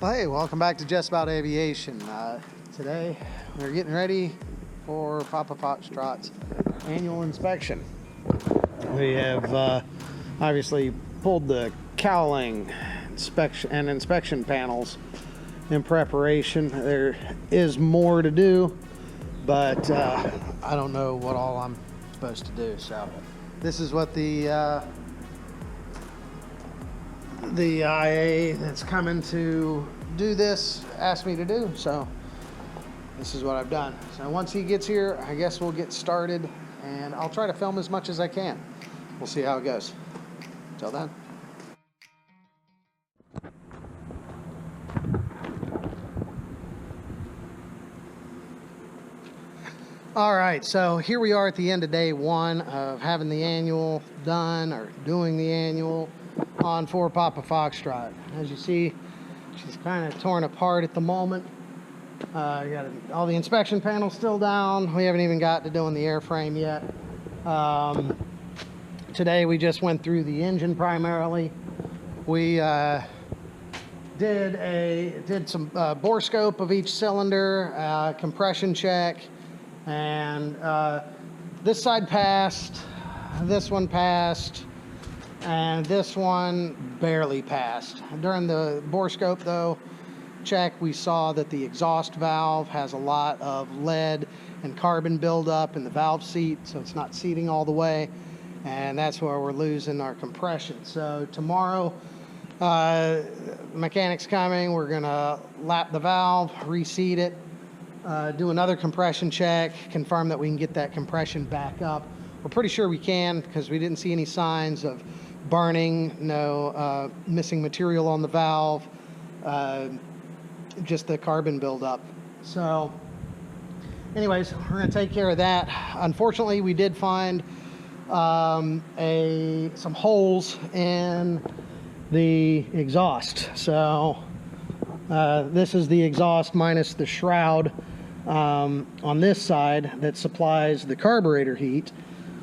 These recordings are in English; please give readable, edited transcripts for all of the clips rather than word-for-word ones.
Well, hey, welcome back to Just About Aviation. Today we're getting ready for Papa Foxtrot's annual inspection. We have obviously pulled the cowling inspection panels in preparation. There is more to do, but I don't know what all I'm supposed to do. So this is what the IA that's coming to do this asked me to do, so this is what I've done. So once he gets here, I guess we'll get started, and I'll try to film as much as I can. We'll see how it goes. Till then. All right, so here we are at the end of day one of having the annual done, or doing the annual on for Papa Foxtrot. As you see, she's kind of torn apart at the moment. You got all the inspection panels still down. We haven't even got to doing the airframe yet. Today we just went through the engine primarily. We did some bore scope of each cylinder, compression check, and this side passed, this one passed, and this one barely passed. During the bore scope though check, we saw that the exhaust valve has a lot of lead and carbon buildup in the valve seat, so it's not seating all the way, and that's where we're losing our compression. So tomorrow, mechanic's coming, we're gonna lap the valve, reseat it, do another compression check, confirm that we can get that compression back up. We're pretty sure we can, because we didn't see any signs of burning, no missing material on the valve, just the carbon buildup. So anyways, we're going to take care of that. Unfortunately, we did find some holes in the exhaust. So this is the exhaust minus the shroud on this side that supplies the carburetor heat.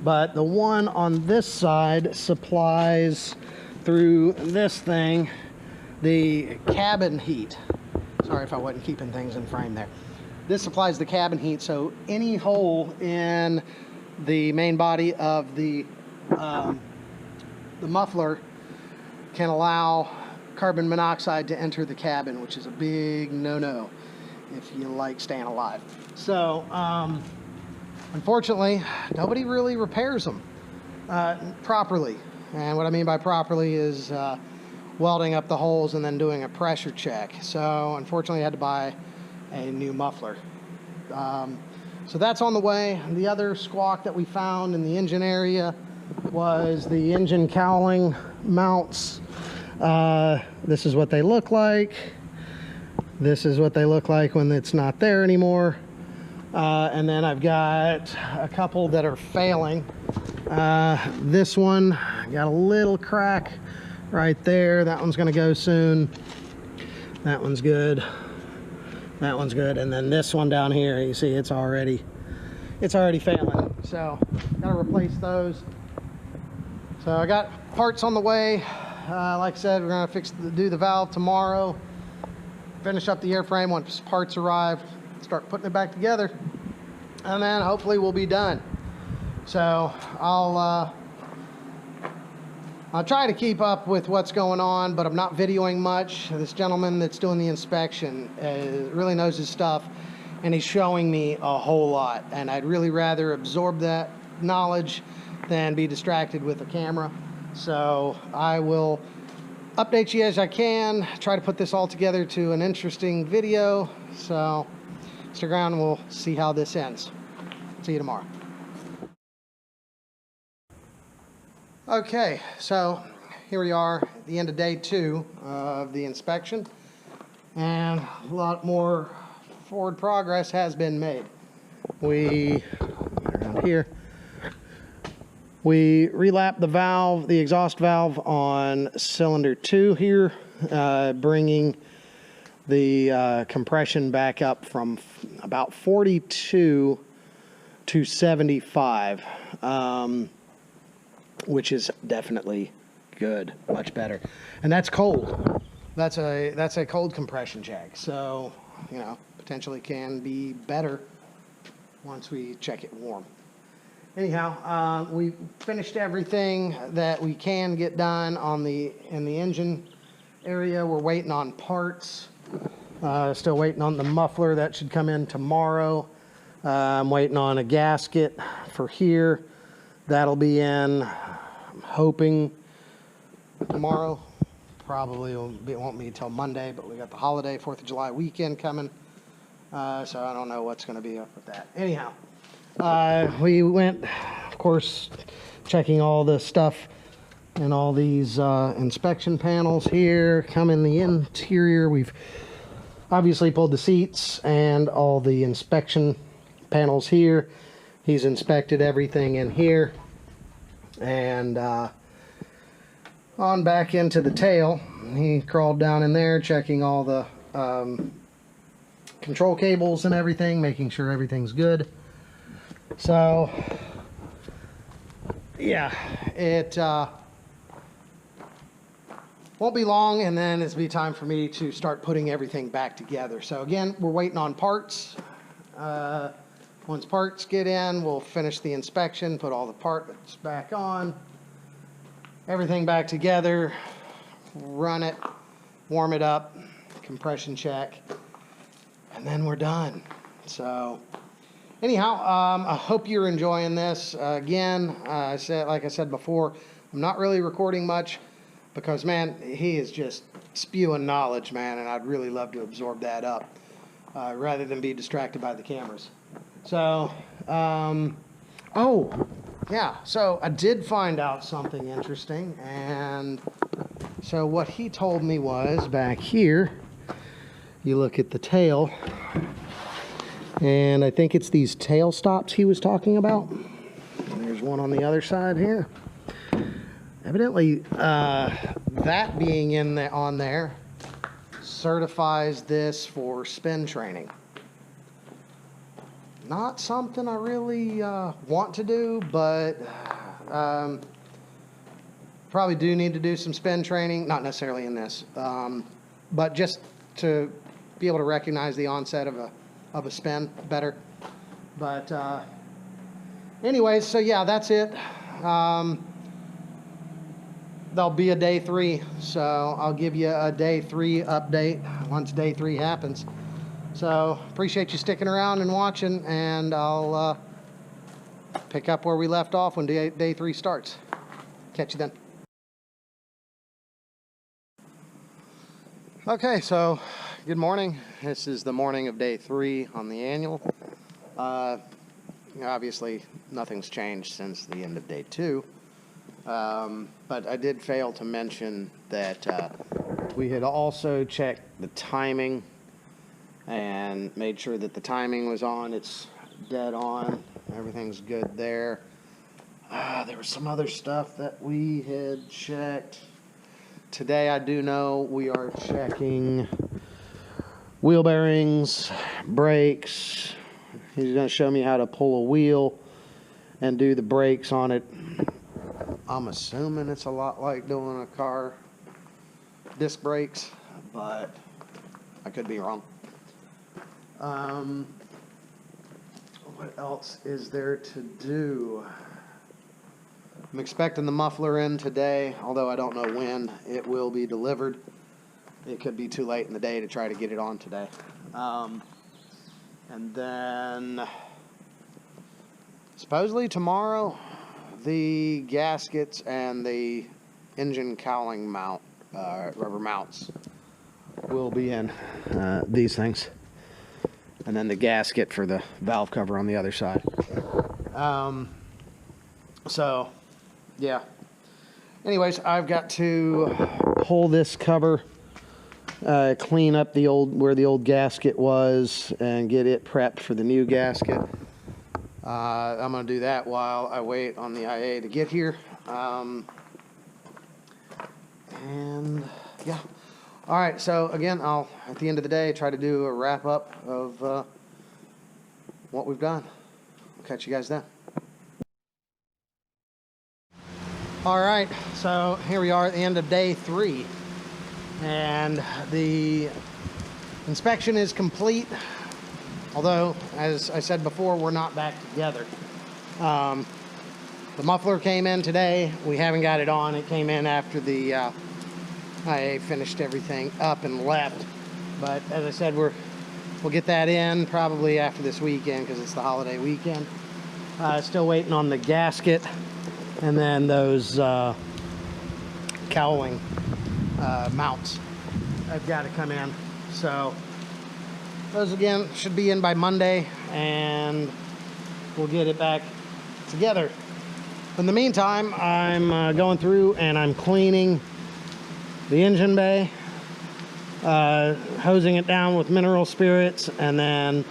But the one on this side supplies through this thing the cabin heat. Sorry if I wasn't keeping things in frame there. This supplies the cabin heat, so any hole in the main body of the muffler can allow carbon monoxide to enter the cabin, which is a big no-no if you like staying alive. So unfortunately, nobody really repairs them properly. And what I mean by properly is welding up the holes and then doing a pressure check. So unfortunately, I had to buy a new muffler. So that's on the way. And the other squawk that we found in the engine area was the engine cowling mounts. This is what they look like. This is what they look like when it's not there anymore. And then I've got a couple that are failing. This one got a little crack right there. That one's going to go soon. That one's good. That one's good. And then this one down here, you see it's already failing. So gotta replace those. So I got parts on the way. Like I said, we're gonna do the valve tomorrow. Finish up the airframe once parts arrive. Start putting it back together, and then hopefully we'll be done. So I'll try to keep up with what's going on, but I'm not videoing much. This gentleman that's doing the inspection really knows his stuff, and he's showing me a whole lot, and I'd really rather absorb that knowledge than be distracted with a camera. So I will update you as I can, try to put this all together to an interesting video. So stick around and we'll see how this ends. See you tomorrow. Okay, so here we are at the end of day 2 of the inspection, and a lot more forward progress has been made. Around here, we relapped the valve, the exhaust valve on cylinder 2 here, bringing the compression back up from about 42 to 75, which is definitely good, much better. And that's cold. that's a cold compression check. So, you know, potentially can be better once we check it warm. Anyhow, we finished everything that we can get done on in the engine area. We're waiting on parts. Still waiting on the muffler. That should come in tomorrow. I'm waiting on a gasket for here. That'll be in, I'm hoping, tomorrow. Probably won't be till Monday, but we got the holiday, 4th of July weekend coming. So I don't know what's going to be up with that. Anyhow, we went, of course, checking all the stuff and all these inspection panels here. Come in the interior. We've obviously pulled the seats and all the inspection panels here. He's inspected everything in here. And on back into the tail, he crawled down in there checking all the control cables and everything, making sure everything's good. So yeah, it won't be long, and then it'll be time for me to start putting everything back together. So again, we're waiting on parts. Once parts get in, we'll finish the inspection, put all the parts back on, everything back together, run it, warm it up, compression check, and then we're done. So anyhow, I hope you're enjoying this. Again, like I said before, I'm not really recording much because, man, he is just spewing knowledge, man, and I'd really love to absorb that up rather than be distracted by the cameras. So, oh, yeah, so I did find out something interesting, and so what he told me was back here, you look at the tail, and I think it's these tail stops he was talking about. There's one on the other side here. Evidently, that being on there certifies this for spin training. Not something I really want to do, but probably do need to do some spin training. Not necessarily in this, but just to be able to recognize the onset of a spin better. But anyways, so yeah, that's it. There'll be a day 3, so I'll give you a day 3 update once day 3 happens. So appreciate you sticking around and watching, and I'll pick up where we left off when day 3 starts. Catch you then. Okay, so good morning. This is the morning of day 3 on the annual. Obviously, nothing's changed since the end of day 2. But I did fail to mention that we had also checked the timing and made sure that the timing was on. It's dead on. Everything's good there. There was some other stuff that we had checked. Today I do know we are checking wheel bearings, brakes. He's going to show me how to pull a wheel and do the brakes on it. I'm assuming it's a lot like doing a car disc brakes, but I could be wrong. What else is there to do? I'm expecting the muffler in today, although I don't know when it will be delivered. It could be too late in the day to try to get it on today. And then supposedly tomorrow, the gaskets and the engine cowling mount, rubber mounts, will be in these things. And then the gasket for the valve cover on the other side. So, yeah. Anyways, I've got to pull this cover, clean up where the old gasket was, and get it prepped for the new gasket. I'm going to do that while I wait on the IA to get here. And yeah. All right, so again, I'll, at the end of the day, try to do a wrap-up of what we've done. I'll catch you guys then. All right, so here we are at the end of day 3. and the inspection is complete. Although, as I said before, we're not back together. The muffler came in today. We haven't got it on. It came in after I finished everything up and left. But as I said, we'll get that in probably after this weekend because it's the holiday weekend. Still waiting on the gasket and then those cowling mounts have got to come in. So those again should be in by Monday, and we'll get it back together. In the meantime, I'm going through and I'm cleaning the engine bay, hosing it down with mineral spirits, and then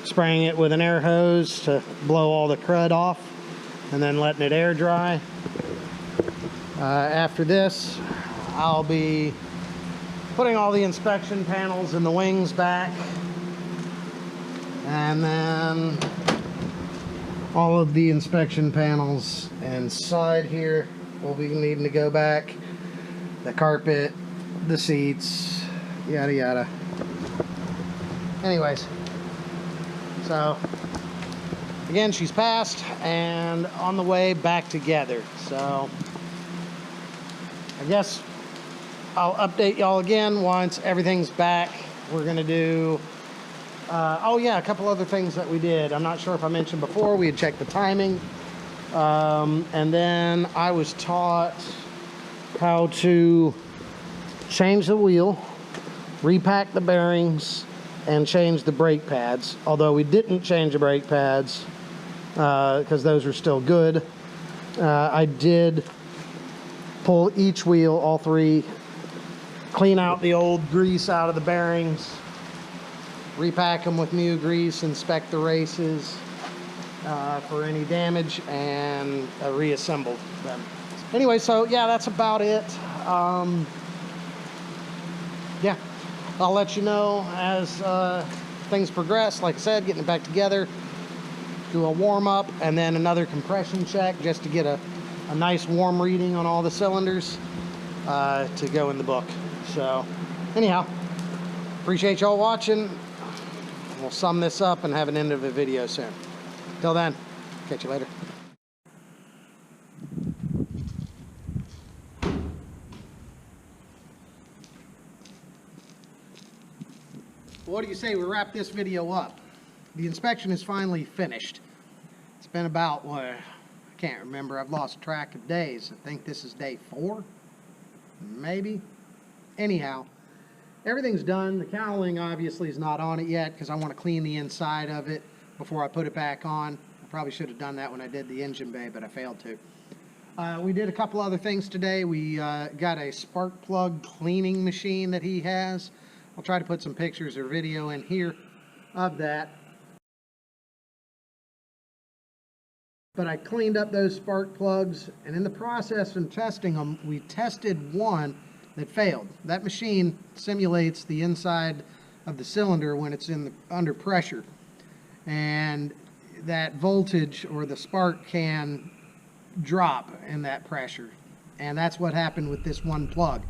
spraying it with an air hose to blow all the crud off, and then letting it air dry. After this, I'll be putting all the inspection panels and the wings back, and then all of the inspection panels inside here will be needing to go back. The carpet, the seats, yada yada. Anyways, so again, she's passed and on the way back together. So I guess I'll update y'all again once everything's back. We're gonna do oh yeah, a couple other things that we did. I'm not sure if I mentioned before, we had checked the timing, and then I was taught how to change the wheel, repack the bearings, and change the brake pads. Although we didn't change the brake pads because those are still good. I did pull each wheel, all three, clean out the old grease out of the bearings, repack them with new grease, inspect the races for any damage, and reassemble them. Anyway, so yeah, that's about it. Yeah, I'll let you know as things progress. Like I said, getting it back together, do a warm-up, and then another compression check just to get a nice warm reading on all the cylinders to go in the book. So anyhow, appreciate y'all watching. We'll sum this up and have an end of the video soon. Till then, catch you later. What do you say we wrap this video up? The inspection is finally finished. It's been about, what, I can't remember. I've lost track of days. I think this is day 4, maybe. Anyhow, everything's done. The cowling obviously is not on it yet because I want to clean the inside of it before I put it back on. I probably should have done that when I did the engine bay, but I failed to. We did a couple other things today. We got a spark plug cleaning machine that he has. I'll try to put some pictures or video in here of that. But I cleaned up those spark plugs, and in the process of testing them, we tested one that failed. That machine simulates the inside of the cylinder when it's under pressure, and that voltage or the spark can drop in that pressure, and that's what happened with this one plug.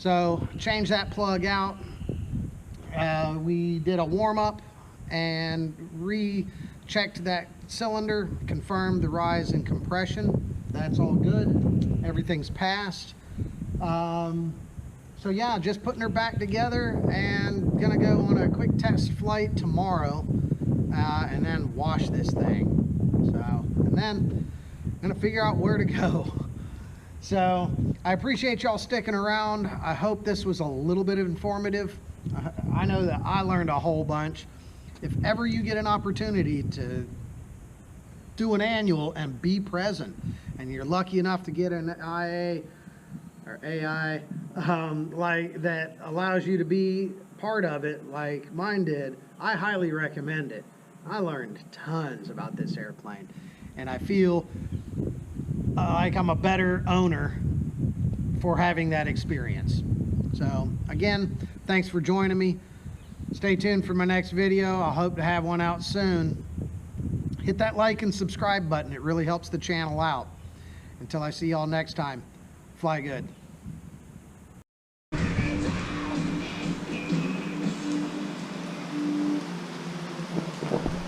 So change that plug out. We did a warm-up and rechecked that cylinder, confirmed the rise in compression. That's all good. Everything's passed. So yeah, just putting her back together and gonna go on a quick test flight tomorrow and then wash this thing. So, and then I'm gonna figure out where to go. So I appreciate y'all sticking around. I hope this was a little bit informative. I know that I learned a whole bunch. If ever you get an opportunity to do an annual and be present, and you're lucky enough to get an IA or AI like that allows you to be part of it like mine did, I highly recommend it. I learned tons about this airplane, and I feel like I'm a better owner for having that experience. So again, thanks for joining me. Stay tuned for my next video. I hope to have one out soon. Hit that like and subscribe button. It really helps the channel out. Until I see y'all next time, fly good.